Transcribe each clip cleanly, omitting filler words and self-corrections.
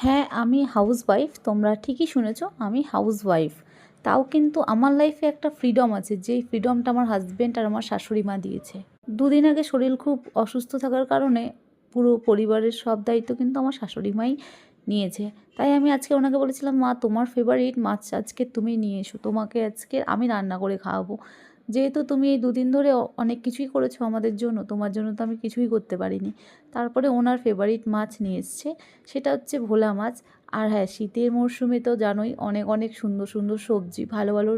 হ্যাঁ, আমি হাউসওয়াইফ। তোমরা ঠিকই শুনেছ, আমি হাউসওয়াইফ। তাও কিন্তু আমার লাইফে একটা ফ্রিডম আছে, যেই ফ্রিডমটা আমার হাসব্যান্ড আর আমার শাশুড়ি মা দিয়েছে। দুদিন আগে শরীর খুব অসুস্থ থাকার কারণে পুরো পরিবারের সব দায়িত্ব কিন্তু আমার শাশুড়ি মাই নিয়েছে। তাই আমি আজকে ওনাকে বলেছিলাম, মা তোমার ফেভারিট মাছ আজকে তুমি নিয়ে এসো, তোমাকে আজকে আমি রান্না করে খাওয়াবো। যেহেতু তুমি এই দুদিন ধরে অনেক কিছুই করেছো আমাদের জন্য, তোমার জন্য তো আমি কিছুই করতে পারিনি। তারপরে ওনার ফেভারিট মাছ নিয়ে এসছে, সেটা হচ্ছে ভোলা মাছ। আর হ্যাঁ, শীতের মরশুমে তো জানোই অনেক অনেক সুন্দর সুন্দর সবজি, ভালো ভালো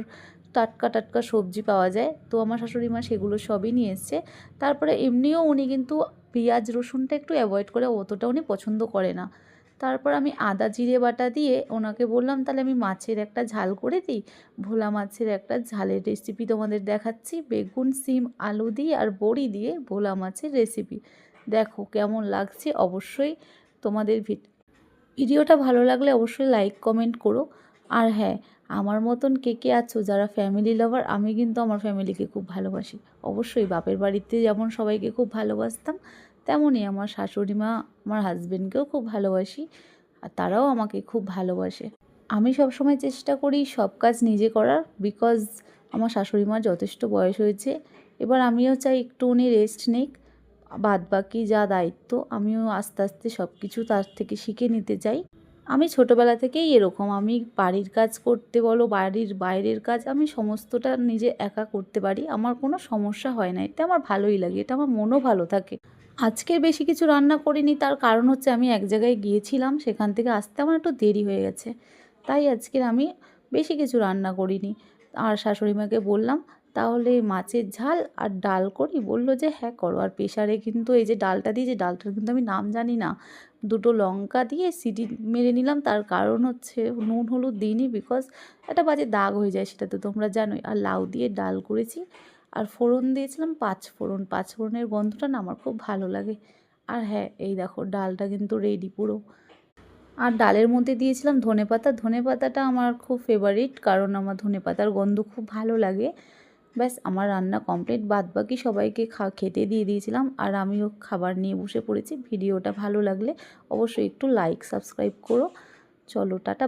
টাটকা টাটকা সবজি পাওয়া যায়। তো আমার শাশুড়ি মা সেগুলো সবই নিয়ে এসছে। তারপরে এমনিও উনি কিন্তু পেঁয়াজ রসুনটা একটু অ্যাভয়েড করে, অতটা উনি পছন্দ করে না। তারপর আমি আদা জিরে বাটা দিয়ে ওনাকে বললাম, তাহলে আমি মাছের একটা ঝাল করে দিই। ভোলা মাছের একটা ঝালের রেসিপি তোমাদের দেখাচ্ছি, বেগুন সিম আলু দিয়ে আর বড়ি দিয়ে ভোলা মাছের রেসিপি। দেখো কেমন লাগছে, অবশ্যই তোমাদের ভিডিওটা ভালো লাগলে অবশ্যই লাইক কমেন্ট করো। আর হ্যাঁ, আমার মতন কে কে আছো যারা ফ্যামিলি লাভার, আমি কিন্তু আমার ফ্যামিলিকে খুব ভালোবাসি। অবশ্যই বাপের বাড়িতে যেমন সবাইকে খুব ভালোবাসতাম, তেমনই আমার শাশুড়ি মা, আমার হাজবেন্ডকেও খুব ভালোবাসি, আর তারাও আমাকে খুব ভালোবাসে। আমি সবসময় চেষ্টা করি সব কাজ নিজে করার, বিকজ আমার শাশুড়ি মার যথেষ্ট বয়স হয়েছে। এবার আমিও চাই একটু উনি রেস্ট নিক, বাদবাকি যা দায়িত্ব আমিও আস্তে আস্তে সব কিছু তার থেকে শিখে নিতে চাই। আমি ছোটোবেলা থেকেই এরকম, আমি বাড়ির কাজ করতে বলো, বাড়ির বাইরের কাজ, আমি সমস্তটা নিজে একা করতে পারি, আমার কোনো সমস্যা হয় না। এটা আমার ভালোই লাগে, এটা আমার মনও ভালো থাকে। আজকের বেশি কিছু রান্না করিনি, তার কারণ হচ্ছে আমি এক জায়গায় গিয়েছিলাম, সেখান থেকে আসতে আমার একটু দেরি হয়ে গেছে। তাই আজকের আমি বেশি কিছু রান্না করিনি। আর শাশুড়ি মাকে বললাম, তাহলে মাছের ঝাল আর ডাল করি, বললো যে হ্যাঁ করো। আর প্রেশারে কিন্তু এই যে ডালটা দিই, যে ডালটার কিন্তু আমি নাম জানি না, দুটো লঙ্কা দিয়ে সিটি মেরে নিলাম। তার কারণ হচ্ছে নুন হলুদ দিইনি, বিকজ একটা বাজে দাগ হয়ে যায়, সেটা তো তোমরা জানোই। আর লাউ দিয়ে ডাল করেছি, আর ফোড়ন দিয়েছিলাম পাঁচফোড়ন। পাঁচফোড়নের গন্ধটা না আমার খুব ভালো লাগে। আর হ্যাঁ, এই দেখো ডালটা কিন্তু রেডি পুরো। আর ডালের মধ্যে দিয়েছিলাম ধনেপাতা। ধনেপাতাটা আমার খুব ফেভারিট, কারণ আমার ধনেপাতার গন্ধ খুব ভালো লাগে। ব্যাস আমার রান্না কমপ্লিট, বাদবাকি সবাইকে খেতে দিয়ে দিয়েছিলাম, আর আমিও খাবার নিয়ে বসে পড়েছি। ভিডিওটা ভালো লাগলে অবশ্যই একটু লাইক সাবস্ক্রাইব করো। চলো টাটা।